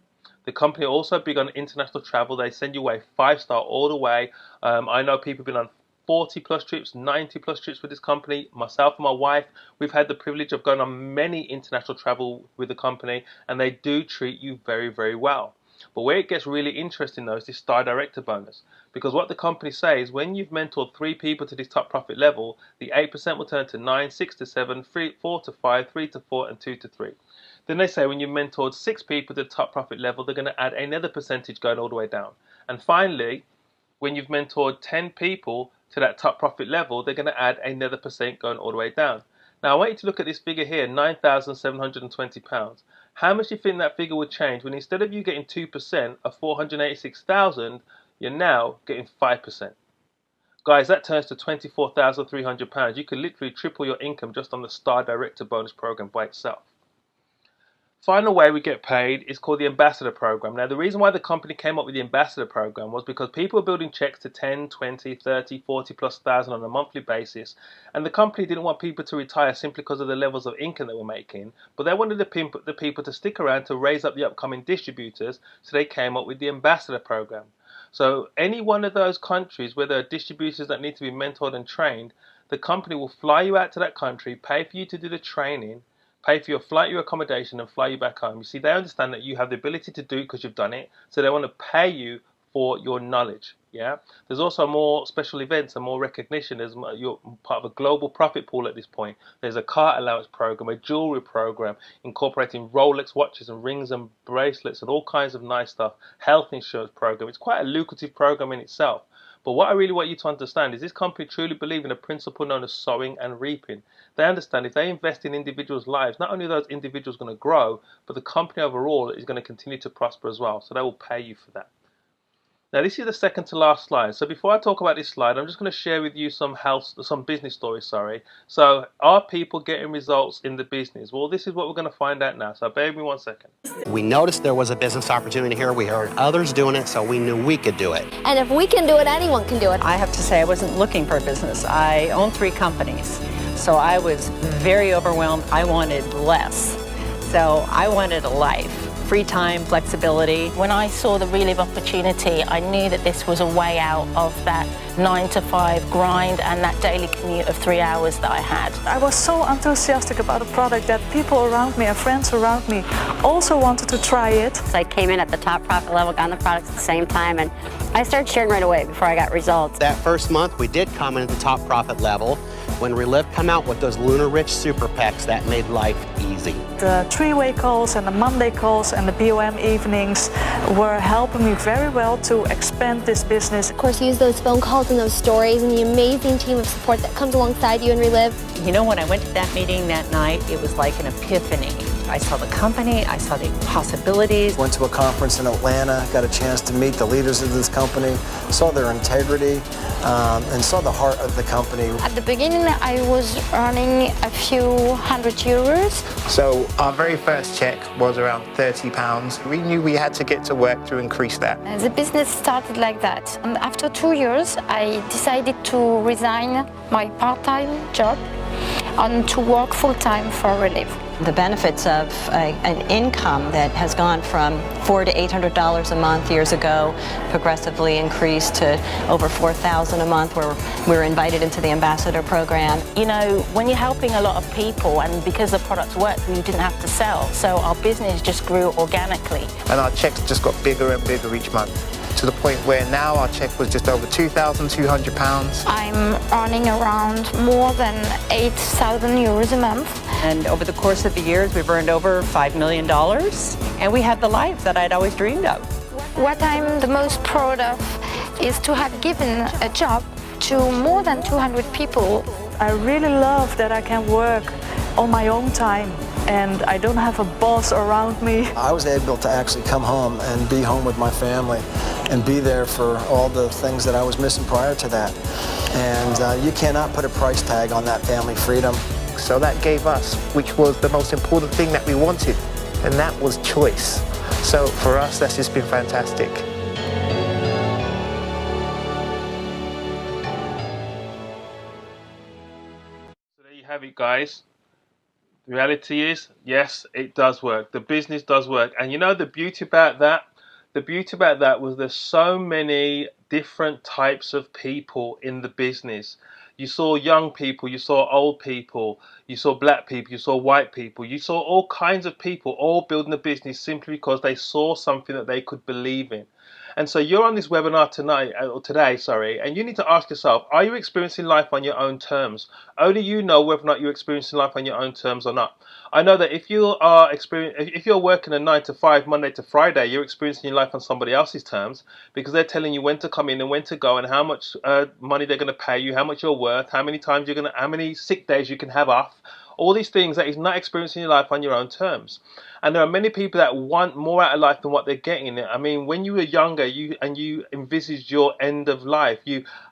The company are also big on international travel. They send you away 5-star all the way. I know people have been on 40 plus trips, 90 plus trips with this company. Myself and my wife, we've had the privilege of going on many international travel with the company, and they do treat you very, very well. But where it gets really interesting though is this star director bonus, because what the company says, when you've mentored 3 people to this top profit level, the 8% will turn to 9, 6 to 7, 4 to 5, 3 to 4, and 2 to 3. Then they say when you've mentored 6 people to the top profit level, they're going to add another percentage going all the way down. And finally, when you've mentored 10 people to that top profit level, they're going to add another percent going all the way down. Now I want you to look at this figure here, £9,720. How much do you think that figure would change when instead of you getting 2% of 486,000, you're now getting 5%? Guys, that turns to £24,300. You could literally triple your income just on the Star Director bonus program by itself. Final way we get paid is called the Ambassador Program. Now, the reason why the company came up with the Ambassador Program was because people were building checks to 10, 20, 30, 40 plus thousand on a monthly basis, and the company didn't want people to retire simply because of the levels of income they were making, but they wanted the people to stick around to raise up the upcoming distributors, so they came up with the Ambassador Program. So any one of those countries where there are distributors that need to be mentored and trained, the company will fly you out to that country, pay for you to do the training, pay for your flight, your accommodation, and fly you back home. You see, they understand that you have the ability to do it because you've done it, so they want to pay you for your knowledge. Yeah. There's also more special events and more recognition. You're part of a global profit pool at this point. There's a car allowance program, a jewelry program, incorporating Rolex watches and rings and bracelets and all kinds of nice stuff. Health insurance program. It's quite a lucrative program in itself. But what I really want you to understand is this company truly believes in a principle known as sowing and reaping. They understand if they invest in individuals' lives, not only are those individuals going to grow, but the company overall is going to continue to prosper as well. So they will pay you for that. Now, this is the second to last slide. So before I talk about this slide, I'm just going to share with you some business stories, So are people getting results in the business? Well, this is what we're going to find out now. So bear with me 1 second. We noticed there was a business opportunity here. We heard others doing it, so we knew we could do it. And if we can do it, anyone can do it. I have to say I wasn't looking for a business. I own 3 companies, so I was very overwhelmed. I wanted less. So I wanted a life. Free time, flexibility. When I saw the Reliv opportunity, I knew that this was a way out of that 9-to-5 grind and that daily commute of 3 hours that I had. I was so enthusiastic about the product that people around me and friends around me also wanted to try it. So I came in at the top profit level, got the products at the same time, and I started sharing right away before I got results. That first month, we did come in at the top profit level when Reliv come out with those Lunar Rich Super Packs that made life easy. The 3-way calls and the Monday calls and the BOM evenings were helping me very well to expand this business. Of course, use those phone calls and those stories and the amazing team of support that comes alongside you in Reliv. You know, when I went to that meeting that night, it was like an epiphany. I saw the company, I saw the possibilities. Went to a conference in Atlanta, got a chance to meet the leaders of this company, saw their integrity, and saw the heart of the company. At the beginning, I was earning a few €100. So our very first check was around £30. We knew we had to get to work to increase that. The business started like that. And after 2 years, I decided to resign my part-time job and to work full-time for Reliv. The benefits of an income that has gone from $400 to $800 a month years ago, progressively increased to over $4,000 a month, where we're invited into the Ambassador Program. You know, when you're helping a lot of people, and because the products worked, we didn't have to sell, so our business just grew organically. And our checks just got bigger and bigger each month, to the point where now our check was just over £2,200. I'm earning around more than €8,000 a month. And over the course of the years, we've earned over $5 million. And we have the life that I'd always dreamed of. What I'm the most proud of is to have given a job to more than 200 people. I really love that I can work on my own time and I don't have a boss around me. I was able to actually come home and be home with my family and be there for all the things that I was missing prior to that. And you cannot put a price tag on that family freedom. So that gave us, which was the most important thing that we wanted, and that was choice. So for us, that's just been fantastic. So there you have it, guys. The reality is, yes, it does work. The business does work. And you know the beauty about that? The beauty about that was there's so many different types of people in the business. You saw young people, you saw old people, you saw black people, you saw white people, you saw all kinds of people all building a business simply because they saw something that they could believe in. And so you're on this webinar tonight, or today, sorry, and you need to ask yourself, are you experiencing life on your own terms? Only you know whether or not you're experiencing life on your own terms or not. I know that if you're working a 9 to 5, Monday to Friday, you're experiencing your life on somebody else's terms, because they're telling you when to come in and when to go and how much money they're going to pay you, how much you're worth, how many sick days you can have off. All these things that is not experiencing your life on your own terms. And there are many people that want more out of life than what they're getting. I mean, when you were younger, you envisaged your end of life.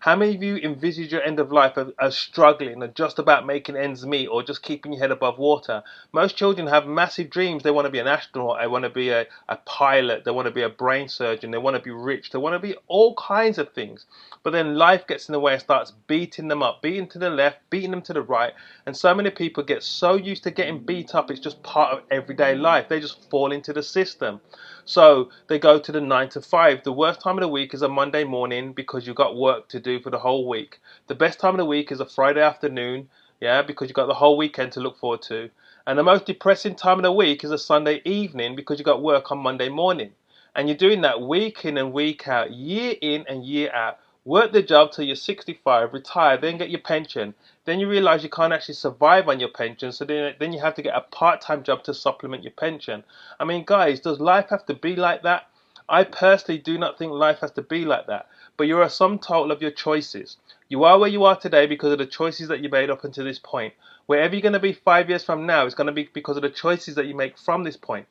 How many of you envisaged your end of life as struggling and just about making ends meet or just keeping your head above water? Most children have massive dreams. They want to be an astronaut. They want to be a pilot. They want to be a brain surgeon. They want to be rich. They want to be all kinds of things. But then life gets in the way and starts beating them up, beating to the left, beating them to the right. And so many people get so used to getting beat up, it's just part of everyday life. They just fall into the system. So they go to the 9 to 5. The worst time of the week is a Monday morning because you've got work to do for the whole week. The best time of the week is a Friday afternoon, yeah, because you've got the whole weekend to look forward to. And the most depressing time of the week is a Sunday evening because you've got work on Monday morning. And you're doing that week in and week out, year in and year out. Work the job till you're 65, retire, then get your pension. Then you realize you can't actually survive on your pension, so then you have to get a part-time job to supplement your pension. I mean, guys, does life have to be like that? I personally do not think life has to be like that. But you're a sum total of your choices. You are where you are today because of the choices that you made up until this point. Wherever you're going to be 5 years from now, it's going to be because of the choices that you make from this point.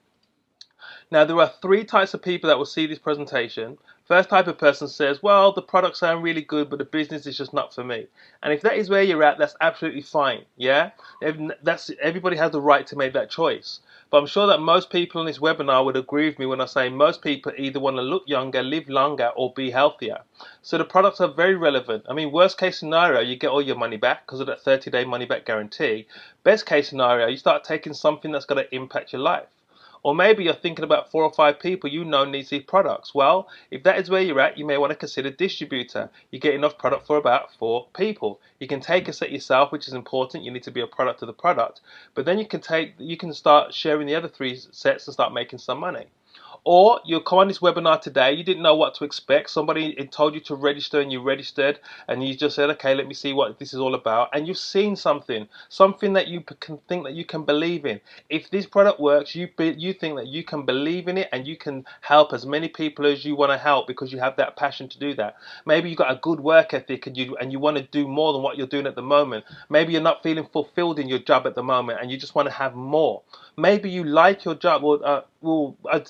Now, there are 3 types of people that will see this presentation. First type of person says, well, the products sound really good, but the business is just not for me. And if that is where you're at, that's absolutely fine, yeah? Everybody has the right to make that choice. But I'm sure that most people on this webinar would agree with me when I say most people either want to look younger, live longer, or be healthier. So the products are very relevant. I mean, worst case scenario, you get all your money back because of that 30-day money-back guarantee. Best case scenario, you start taking something that's going to impact your life. Or maybe you're thinking about 4 or 5 people you know needs these products. Well, if that is where you're at, you may want to consider distributor. You get enough product for about 4 people. You can take a set yourself, which is important. You need to be a product of the product. But then you can start sharing the other 3 sets and start making some money. Or you come on this webinar today, you didn't know what to expect. Somebody told you to register and you registered and you just said, okay, let me see what this is all about. And you've seen something that you can think that you can believe in. If this product works, you think that you can believe in it and you can help as many people as you want to help because you have that passion to do that. Maybe you've got a good work ethic and you want to do more than what you're doing at the moment. Maybe you're not feeling fulfilled in your job at the moment and you just want to have more. Maybe you like your job.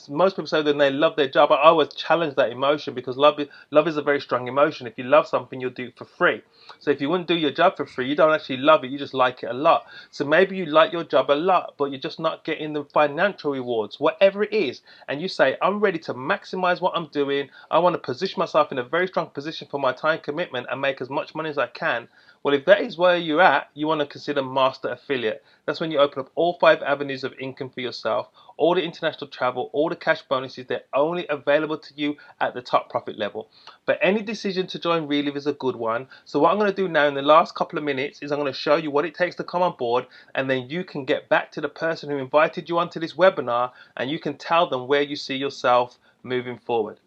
Most people say that they love their job. I always challenge that emotion because love is a very strong emotion. If you love something, you'll do it for free. So if you wouldn't do your job for free, you don't actually love it, you just like it a lot. So maybe you like your job a lot, but you're just not getting the financial rewards, whatever it is. And you say, I'm ready to maximize what I'm doing. I want to position myself in a very strong position for my time commitment and make as much money as I can. Well, if that is where you're at, you want to consider master affiliate. That's when you open up all 5 avenues of income for yourself, all the international travel, all the cash bonuses. They're only available to you at the top profit level. But any decision to join Reliv is a good one. So what I'm going to do now in the last couple of minutes is I'm going to show you what it takes to come on board, and then you can get back to the person who invited you onto this webinar and you can tell them where you see yourself moving forward.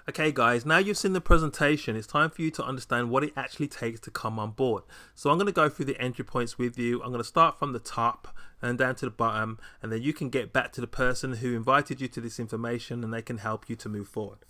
Okay guys, now you've seen the presentation, it's time for you to understand what it actually takes to come on board. So I'm going to go through the entry points with you. I'm going to start from the top and down to the bottom, and then you can get back to the person who invited you to this information and they can help you to move forward.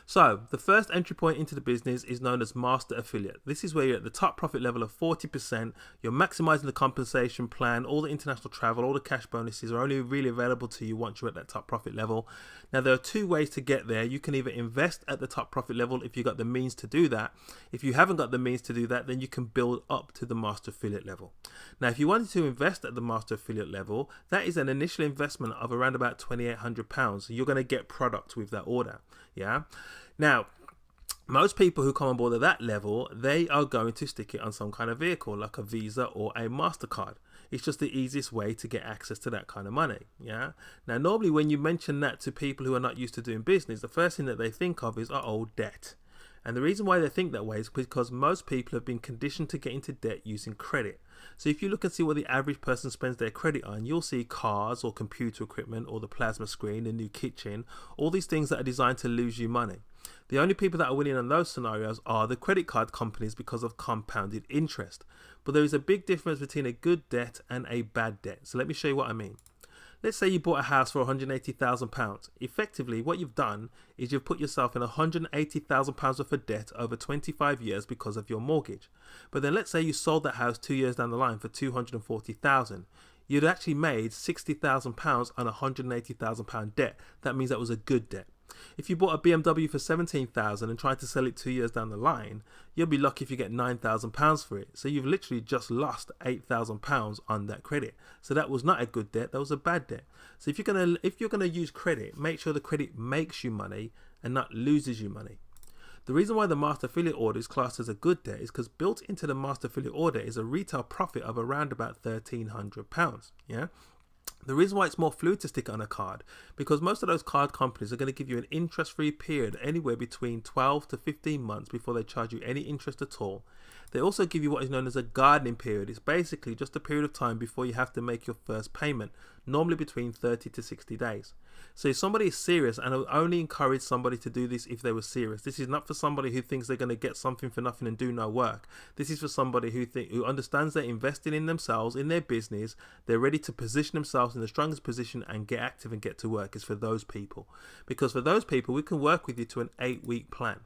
So the first entry point into the business is known as master affiliate. This is where you're at the top profit level of 40%. You're maximizing the compensation plan. All the international travel, all the cash bonuses are only really available to you once you're at that top profit level. Now, there are two ways to get there. You can either invest at the top profit level if you've got the means to do that. If you haven't got the means to do that, then you can build up to the master affiliate level. Now, if you wanted to invest at the master affiliate level, that is an initial investment of around about £2,800. You're going to get product with that order. Yeah. Now, most people who come on board at that level, they are going to stick it on some kind of vehicle like a Visa or a MasterCard. It's just the easiest way to get access to that kind of money. Yeah. Now, normally when you mention that to people who are not used to doing business, the first thing that they think of is, debt. And the reason why they think that way is because most people have been conditioned to get into debt using credit. So if you look and see what the average person spends their credit on, you'll see cars or computer equipment or the plasma screen, the new kitchen, all these things that are designed to lose you money. The only people that are winning on those scenarios are the credit card companies because of compounded interest. But there is a big difference between a good debt and a bad debt. So let me show you what I mean. Let's say you bought a house for £180,000. Effectively, what you've done is you've put yourself in £180,000 worth of debt over 25 years because of your mortgage. But then let's say you sold that house 2 years down the line for £240,000. You'd actually made £60,000 on a £180,000 debt. That means that was a good debt. If you bought a BMW for £17,000 and tried to sell it 2 years down the line, you'll be lucky if you get £9,000 for it. So you've literally just lost £8,000 on that credit. So that was not a good debt, that was a bad debt. So if you're gonna use credit, make sure the credit makes you money and not loses you money. The reason why the master affiliate order is classed as a good debt is because built into the master affiliate order is a retail profit of around about £1,300. Yeah. The reason why it's more fluid to stick it on a card, because most of those card companies are going to give you an interest-free period anywhere between 12 to 15 months before they charge you any interest at all. They also give you what is known as a gardening period. It's basically just a period of time before you have to make your first payment, normally between 30 to 60 days. So if somebody is serious, and I would only encourage somebody to do this if they were serious. This is not for somebody who thinks they're going to get something for nothing and do no work. This is for somebody who understands they're investing in themselves, in their business. They're ready to position themselves in the strongest position and get active and get to work. It's for those people. Because for those people, we can work with you to an 8-week plan.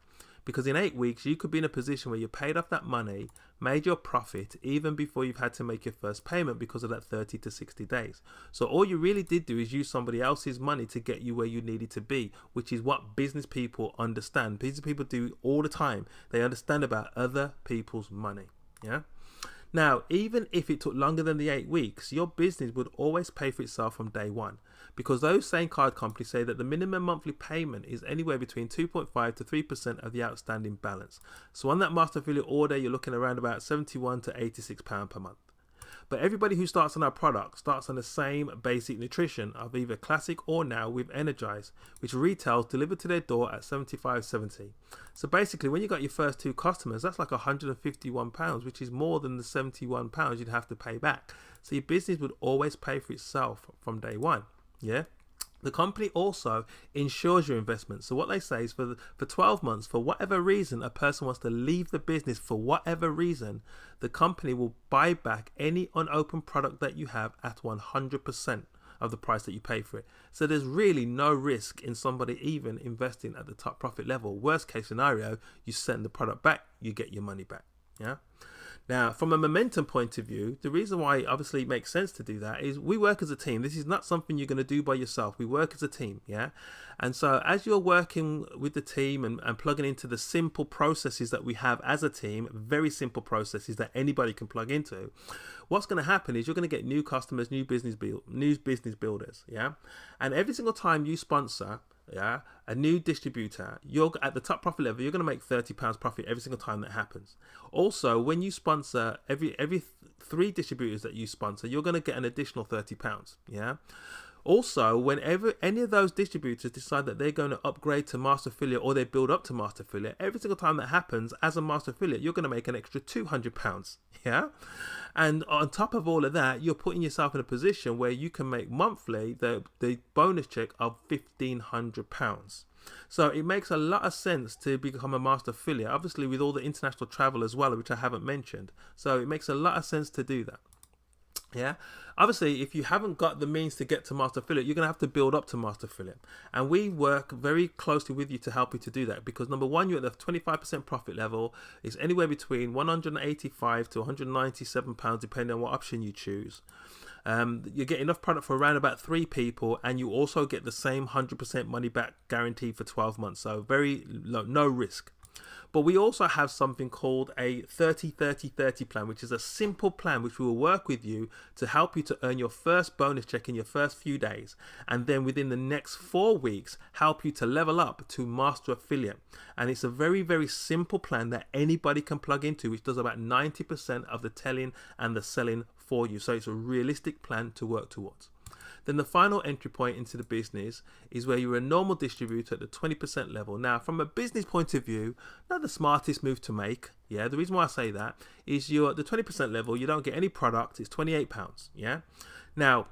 Because in 8 weeks, you could be in a position where you paid off that money, made your profit, even before you've had to make your first payment because of that 30 to 60 days. So all you really did do is use somebody else's money to get you where you needed to be, which is what business people understand. Business people do all the time. They understand about other people's money. Yeah. Now, even if it took longer than the 8 weeks, your business would always pay for itself from day one, because those same card companies say that the minimum monthly payment is anywhere between 2.5 to 3% of the outstanding balance. So on that master affiliate order, you're looking around about £71 to £86 per month. But everybody who starts on our product starts on the same basic nutrition of either Classic or now with Energize, which retails delivered to their door at £75.70. So basically, when you got your first 2 customers, that's like £151, which is more than the £71 you'd have to pay back. So your business would always pay for itself from day one. Yeah. The company also insures your investment. So what they say is for 12 months, for whatever reason a person wants to leave the business, for whatever reason, the company will buy back any unopened product that you have at 100% of the price that you pay for it. So there's really no risk in somebody even investing at the top profit level. Worst case scenario, you send the product back, you get your money back. Yeah. Now, from a momentum point of view, the reason why obviously it makes sense to do that is we work as a team. This is not something you're going to do by yourself. We work as a team, yeah? And so as you're working with the team and plugging into the simple processes that we have as a team, very simple processes that anybody can plug into, what's going to happen is you're going to get new customers, new business builders, yeah? And every single time you sponsor a new distributor, you're at the top profit level, you're going to make £30 profit every single time that happens. Also, when you sponsor every 3 distributors that you sponsor, you're going to get an additional £30. Yeah. Also, whenever any of those distributors decide that they're going to upgrade to master affiliate or they build up to master affiliate, every single time that happens, as a master affiliate, you're going to make an extra £200. Yeah. And on top of all of that, you're putting yourself in a position where you can make monthly the bonus check of £1,500. So it makes a lot of sense to become a master affiliate, obviously with all the international travel as well, which I haven't mentioned. So it makes a lot of sense to do that. Yeah, obviously, if you haven't got the means to get to master affiliate, you're going to have to build up to master affiliate. And we work very closely with you to help you to do that, because number one, you're at the 25% profit level. It's anywhere between £185 to £197, depending on what option you choose. You get enough product for around about 3 people, and you also get the same 100% money back guarantee for 12 months. So very low, no risk. But we also have something called a 30-30-30 plan, which is a simple plan which will work with you to help you to earn your first bonus check in your first few days, and then within the next 4 weeks help you to level up to master affiliate. And it's a very, very simple plan that anybody can plug into, which does about 90% of the telling and the selling for you. So it's a realistic plan to work towards. Then the final entry point into the business is where you're a normal distributor at the 20% level. Now, from a business point of view, not the smartest move to make. Yeah, the reason why I say that is you're at the 20% level, you don't get any product, it's £28. Yeah. Now,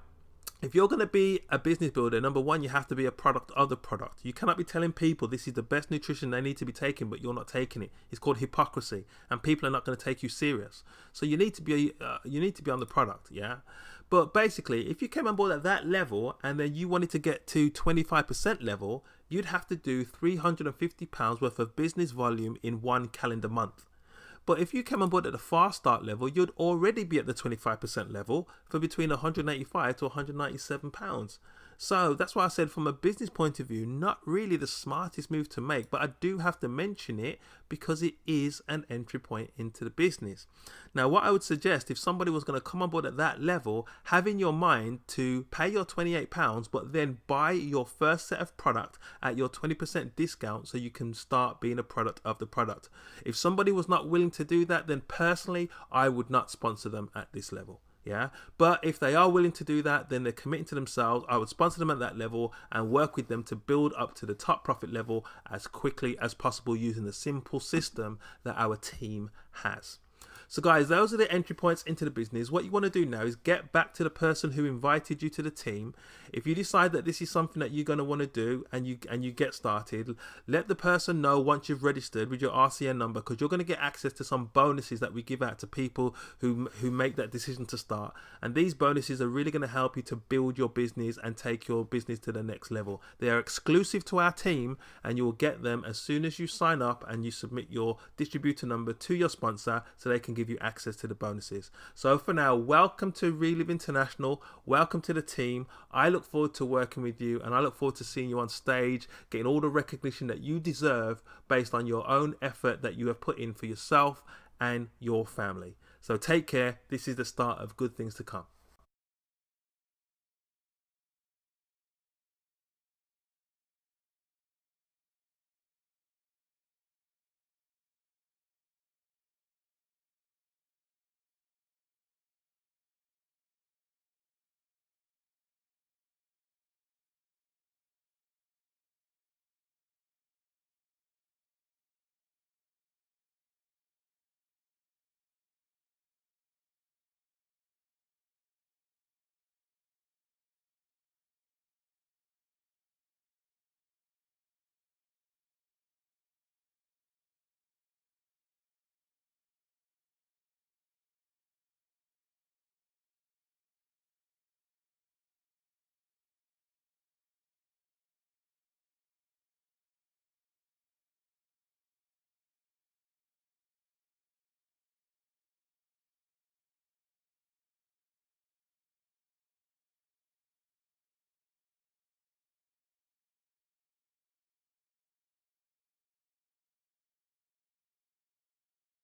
if you're going to be a business builder, number one, you have to be a product of the product. You cannot be telling people this is the best nutrition they need to be taking, but you're not taking it. It's called hypocrisy, and people are not going to take you serious. So you need to be on the product, yeah. But basically, if you came on board at that level and then you wanted to get to 25% level, you'd have to do £350 worth of business volume in 1 calendar month. But if you came on board at the fast start level, you'd already be at the 25% level for between £185 to £197. So that's why I said, from a business point of view, not really the smartest move to make, but I do have to mention it because it is an entry point into the business. Now, what I would suggest, if somebody was going to come on board at that level, have in your mind to pay your £28, but then buy your first set of product at your 20% discount so you can start being a product of the product. If somebody was not willing to do that, then personally, I would not sponsor them at this level. Yeah, but if they are willing to do that, then they're committing to themselves. I would sponsor them at that level and work with them to build up to the top profit level as quickly as possible using the simple system that our team has. So guys, those are the entry points into the business. What you want to do now is get back to the person who invited you to the team. If you decide that this is something that you're going to want to do and you get started, let the person know once you've registered with your RCN number, because you're going to get access to some bonuses that we give out to people who make that decision to start. And these bonuses are really going to help you to build your business and take your business to the next level. They are exclusive to our team, and you will get them as soon as you sign up and you submit your distributor number to your sponsor, so they can give you access to the bonuses. So for now, welcome to Reliv International. Welcome to the team. I look forward to working with you, and I look forward to seeing you on stage, getting all the recognition that you deserve based on your own effort that you have put in for yourself and your family. So take care. This is the start of good things to come.